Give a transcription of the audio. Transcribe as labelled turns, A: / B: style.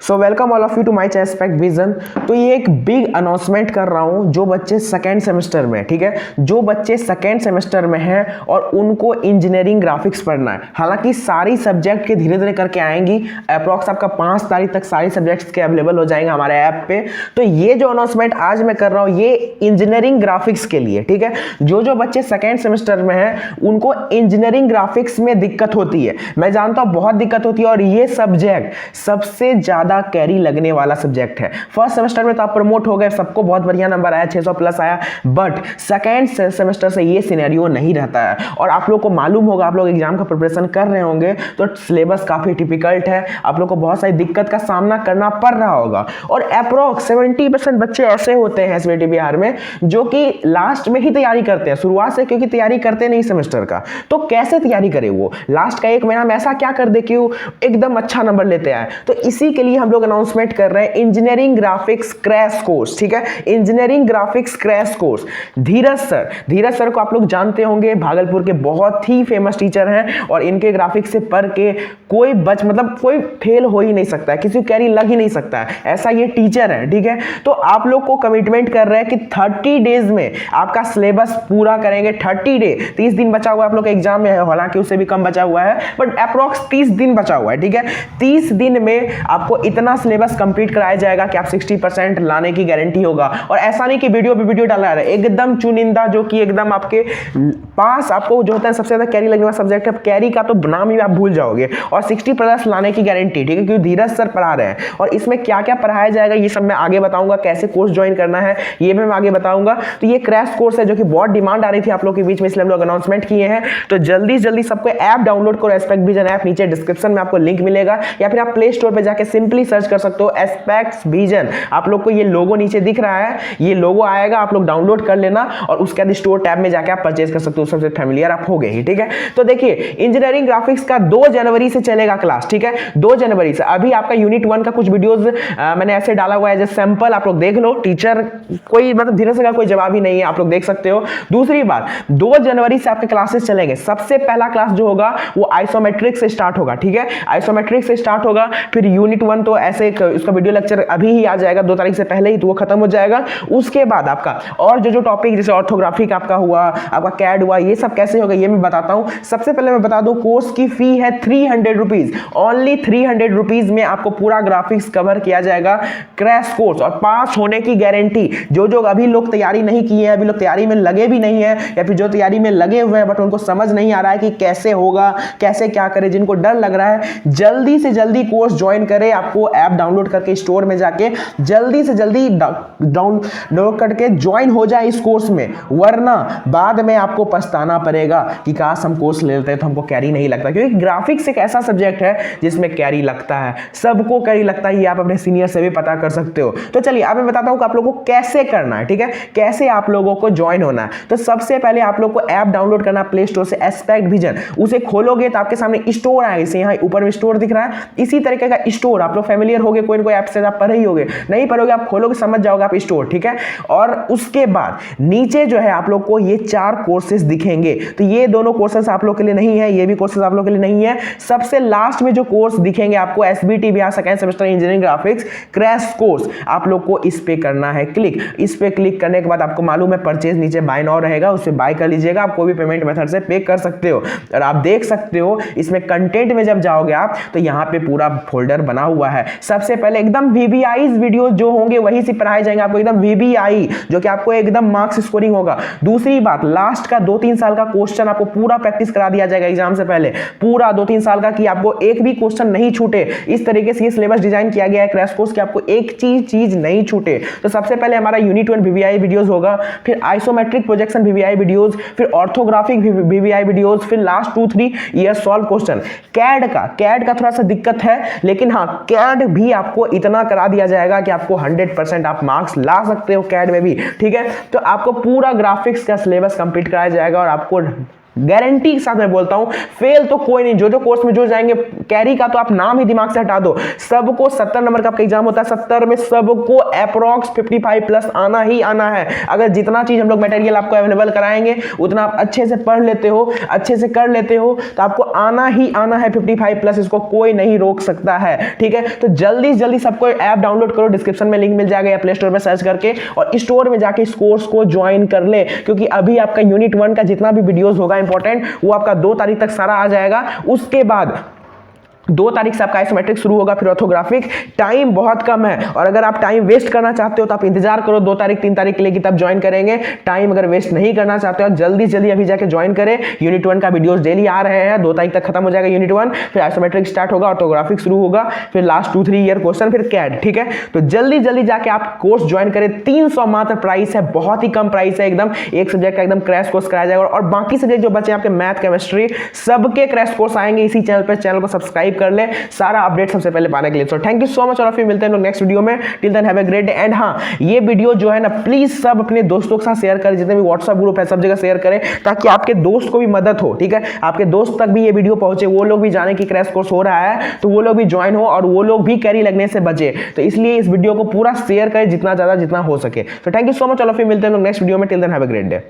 A: So welcome all of you to my channel Spect Vision. तो ये एक big announcement कर रहा हूँ जो बच्चे सेकेंड सेमेस्टर में, ठीक है, जो बच्चे सेकेंड सेमेस्टर में हैं और उनको इंजीनियरिंग ग्राफिक्स पढ़ना है। हालांकि सारी सब्जेक्ट के धीरे धीरे करके आएंगी, अप्रॉक्स आपका 5 तारीख तक सारी सब्जेक्ट्स के अवेलेबल हो जाएंगे हमारे ऐप पे। तो ये जो अनाउंसमेंट आज मैं कर रहा हूँ ये इंजीनियरिंग ग्राफिक्स के लिए, ठीक है। जो बच्चे सेकेंड सेमेस्टर में हैं उनको इंजीनियरिंग ग्राफिक्स में दिक्कत होती है, मैं जानता हूँ बहुत दिक्कत होती है, और ये सब्जेक्ट सबसे ज्यादा कैरी लगने वाला सब्जेक्ट है। फर्स्ट सेमेस्टर में तो आप प्रमोट हो गए, सबको बहुत बढ़िया नंबर आया, 600 प्लस आया, बट सेकेंड सेमेस्टर से ये सिनेरियो नहीं रहता है। और आप लोग को मालूम होगा, आप लोग एग्जाम का प्रिपरेशन कर रहे होंगे तो सिलेबस काफी टिपिकल्ट है, आप लोग को बहुत सारी दिक्कत का सामना करना पड़ रहा होगा। और अप्रोक्स 70% बच्चे ऐसे होते हैं एसबीटी बिहार में जो कि लास्ट में ही तैयारी करते हैं, शुरुआत से क्योंकि तैयारी करते नहीं सेमेस्टर का। तो कैसे तैयारी करे वो, लास्ट का 1 महीना में ऐसा क्या कर दे कि वो एकदम अच्छा नंबर लेते आए। तो इसी के लिए हम लोग अनाउंसमेंट कर रहे हैं इंजीनियरिंग ग्राफिक्स क्रैश कोर्स, ठीक है, इंजीनियरिंग ग्राफिक्स क्रैश कोर्स। धीरज सर को आप लोग जानते होंगे, भागलपुर के बहुत ही फेमस टीचर हैं और इनके ग्राफिक्स से पढ़ के कोई कोई फेल हो ही नहीं सकता है, किसी को कैरी लग ही नहीं सकता है, ऐसा ये टीचर है, ठीक है। तो आप लोग को कमिटमेंट कर रहे हैं कि 30 डेज में आपका सिलेबस पूरा करेंगे। 30 डे, 30 दिन बचा हुआ है आप लोग के एग्जाम में, हालांकि उससे भी कम बचा हुआ है, बट अप्रॉक्स 30 दिन बचा हुआ है, ठीक है। 30 दिन में आपको इतना सिलेबस कंप्लीट कराया जाएगा कि आप 60% लाने की गारंटी होगा। और ऐसा नहीं कि वीडियो पे वीडियो डाला है, एकदम चुनिंदा जो कि एकदम आपके पास आपको जो होता है सबसे ज्यादा कैरी लगने वाला सब्जेक्ट है, कैरी का तो नाम ही आप भूल जाओगे, और 60+ लाने की गारंटी, ठीक है, क्योंकि धीरज सर पढ़ा रहे हैं। और इसमें क्या क्या पढ़ाया जाएगा ये सब मैं आगे बताऊंगा, कैसे कोर्स ज्वाइन करना है ये भी मैं आगे बताऊंगा। तो ये क्रैश कोर्स है जो कि बहुत डिमांड आ रही थी आप लोग के बीच में, इसलिए हम लोग अनाउंसमेंट किए हैं। तो जल्दी जल्दी सबको ऐप डाउनलोड करो, एस्पेक्ट विजन ऐप, नीचे डिस्क्रिप्शन में आपको लिंक मिलेगा, या फिर आप प्ले स्टोर पे जाके सिंपली सर्च कर सकते हो एस्पेक्ट विजन। आप लोग को ये लोगो नीचे दिख रहा है, ये लोगो आएगा, आप लोग डाउनलोड कर लेना और उसके बाद स्टोर टैब में जाके आप परचेज कर सकते हो, सबसे फैमिलियर आप हो गए ही, ठीक है। तो देखिए इंजीनियरिंग ग्राफिक्स का 2 जनवरी से चलेगा क्लास, ठीक है, 2 जनवरी से। अभी आपका यूनिट 1 का कुछ वीडियोस मैंने ऐसे डाला हुआ है, जैसे सैंपल, आप लोग देख लो। टीचर कोई मतलब धीरज का कोई जवाब ही नहीं है, आप लोग देख सकते हो। दूसरी बात, 2 जनवरी से आपके क्लासेस चलेंगे। सबसे पहला क्लास जो होगा वो आइसोमेट्रिक से स्टार्ट होगा, ठीक है, आइसोमेट्रिक से स्टार्ट होगा। फिर यूनिट 1 तो ऐसे उसका वीडियो लेक्चर अभी ही आ जाएगा, 2 तारीख से पहले ही, तो वो खत्म हो जाएगा। उसके बाद आपका और जो टॉपिक जैसे ऑर्थोग्राफिक आपका हुआ, आपका कैड हुआ, ये सब कैसे होगा ये मैं बताता हूं। सबसे पहले मैं बता दूं कोर्स की फी है 300 रुपीज, ओनली 300 रुपीज में आपको पूरा ग्राफिक्स कवर किया जाएगा, क्रैश कोर्स, और पास होने की गारंटी। जो अभी लोग तैयारी नहीं किए हैं, अभी लोग तैयारी में लगे भी नहीं है, या फिर जो तैयारी में लगे हुए हैं बट उनको समझ नहीं आ रहा है कि कैसे होगा, कैसे क्या करें, जिनको डर लग रहा है, जल्दी से जल्दी कोर्स ज्वाइन करें। आपको ऐप डाउनलोड करके स्टोर में जाके जल्दी से जल्दी डाउनलोड करके ज्वाइन हो जाए इस कोर्स में, वरना बाद में आपको पछताना पड़ेगा कि काश हम कोर्स ले लेते तो हमको कैरी नहीं लगता। क्योंकि ग्राफिक्स एक ऐसा सब्जेक्ट है जिसमें कैरी लगता है, सबको कैरी लगता है, ये आप अपने सीनियर से भी पता कर सकते हो। तो चलिए अब मैं बताता हूं कि आप लोगों को कैसे करना है, ठीक है, कैसे आप लोगों को ज्वाइन होना है। तो सबसे पहले आप लोग को ऐप डाउनलोड करना प्ले स्टोर से, एस्पेक्ट विजन। उसे खोलोगे तो आपके सामने स्टोर आएगा, इसे यहाँ ऊपर में स्टोर दिख रहा है, इसी तरीके का स्टोर। आप लोग फैमिलियर होगे, कोई ना कोई ऐप से आप पढ़े ही होगे, नहीं पढ़ोगे आप खोलोगे समझ जाओगे आप स्टोर, ठीक है। और उसके बाद नीचे जो है आप लोग को ये 4 कोर्सेज दिखेंगे। तो ये दोनों कोर्सेज आप लोग के लिए नहीं है, ये भी कोर्सेज आप लोग के लिए नहीं है। सबसे लास्ट में जो कोर्स दिखेंगे आपको SBT Bihar second semester engineering graphics crash course, आप लोग को इस पे करना है क्लिक। इस पे क्लिक करने के बाद आपको मालूम है परचेज नीचे बाय नाउ रहेगा, उससे बाय कर लीजिएगा, आप कोई भी पेमेंट मेथड से पे कर सकते हो। और आप देख सकते हो इसमें कंटेंट में जब जाओगे आप तो यहाँ पे पूरा फोल्डर बना हुआ है। सबसे पहले एकदम वीबीआईज वीडियो जो होंगे वही से पढ़ाए जाएंगे आपको, एकदम वीबीआई, जो कि आपको एकदम मार्क्स स्कोरिंग होगा। दूसरी बात, लास्ट का 2-3 साल का क्वेश्चन आपको पूरा प्रैक्टिस करा दिया जाएगा एग्जाम से पहले, पूरा 2-3 साल का, कि आपको एक भी क्वेश्चन नहीं छूटे। इस तरीके से ये सिलेबस डिजाइन किया गया है क्रैश कोर्स कि आपको एक चीज नहीं छूटे। तो सबसे पहले हमारा यूनिट 1 वीवीआई वीडियोस होगा, फिर आइसोमेट्रिक प्रोजेक्शन वीवीआई वीडियोस, फिर ऑर्थोग्राफिक वीवीआई वीडियोस, फिर last 2-3 year solve question. CAD का थोड़ा सा दिक्कत है, लेकिन हाँ कैड भी आपको इतना करा दिया जाएगा कि आपको 100% आप मार्क्स ला सकते हो कैड में भी, ठीक है। तो आपको पूरा ग्राफिक्स का सिलेबस कंप्लीट कराया जाएगा और आपको गारंटी के साथ मैं बोलता हूं, फेल तो कोई नहीं। जो जो कोर्स में जो जाएंगे, कैरी का तो आप नाम ही दिमाग से हटा दो, सबको 70 नंबर का आपका एग्जाम होता है, 70 में सबको अप्रॉक्स 55 प्लस आना ही आना है। अगर जितना चीज हम लोग मटेरियल आपको अवेलेबल कराएंगे, उतना आप अच्छे से पढ़ लेते हो, अच्छे से कर लेते हो, तो आपको आना ही आना है 55 प्लस, इसको कोई नहीं रोक सकता है। ठीक है, तो जल्दी से जल्दी सबको ऐप डाउनलोड करो, डिस्क्रिप्शन में लिंक मिल जाएगा या प्ले स्टोर में सर्च करके, और स्टोर में जाके इस कोर्स को ज्वाइन कर ले, क्योंकि अभी आपका यूनिट 1 का जितना भी वीडियोस होगा इंपॉर्टेंट, वो आपका 2 तारीख तक सारा आ जाएगा। उसके बाद 2 तारीख से आपका आइसोमेट्रिक शुरू होगा, फिर ऑर्थोग्राफिक। टाइम बहुत कम है, और अगर आप टाइम वेस्ट करना चाहते हो तो आप इंतजार करो 2 तारीख 3 तारीख के लिए कि तब ज्वाइन करेंगे। टाइम अगर वेस्ट नहीं करना चाहते हो, जल्दी जल्दी अभी जाके ज्वाइन करें। यूनिट 1 का वीडियोस डेली आ रहे हैं, 2 तारीख तक खत्म हो जाएगा यूनिट 1, फिर आइसोमेट्रिक स्टार्ट होगा, ऑर्थोग्राफिक शुरू होगा, फिर लास्ट 2-3 ईयर क्वेश्चन, फिर कैड। ठीक है, तो जल्दी जल्दी जाके आप कोर्स ज्वाइन करें। 300 मात्र प्राइस है, बहुत ही कम प्राइस है एकदम। एक सब्जेक्ट का एकदम क्रैश कोर्स कराया जाएगा, और बाकी सब्जेक्ट जो बचे आपके मैथ, केमिस्ट्री, सबके क्रैश कोर्स आएंगे इसी चैनल पर। चैनल को सब्सक्राइब कर ले सारा अपडेट सबसे पहले पाने के लिए। So thank you so much, और फिर मिलते हैं लोग नेक्स्ट वीडियो में। Till then have a great day. And हाँ, ये वीडियो जो है ना, प्लीज सब अपने दोस्तों के साथ शेयर करें, जितने भी व्हाट्सएप ग्रुप है सब जगह शेयर करें, ताकि आपके दोस्त को भी मदद हो। ठीक है, आपके दोस्त तक भी ये वीडियो पहुंचे, वो लोग भी जाने की क्रैश कोर्स हो रहा है, तो वो लोग भी ज्वाइन हो, और वो लोग भी कैरी लगने से बचे। तो इसलिए इस वीडियो को पूरा शेयर करें जितना ज्यादा जितना हो सके। तो थैंक यू सो मच, और फिर मिलते हैं लोग नेक्स्ट वीडियो में। Till then have a great day.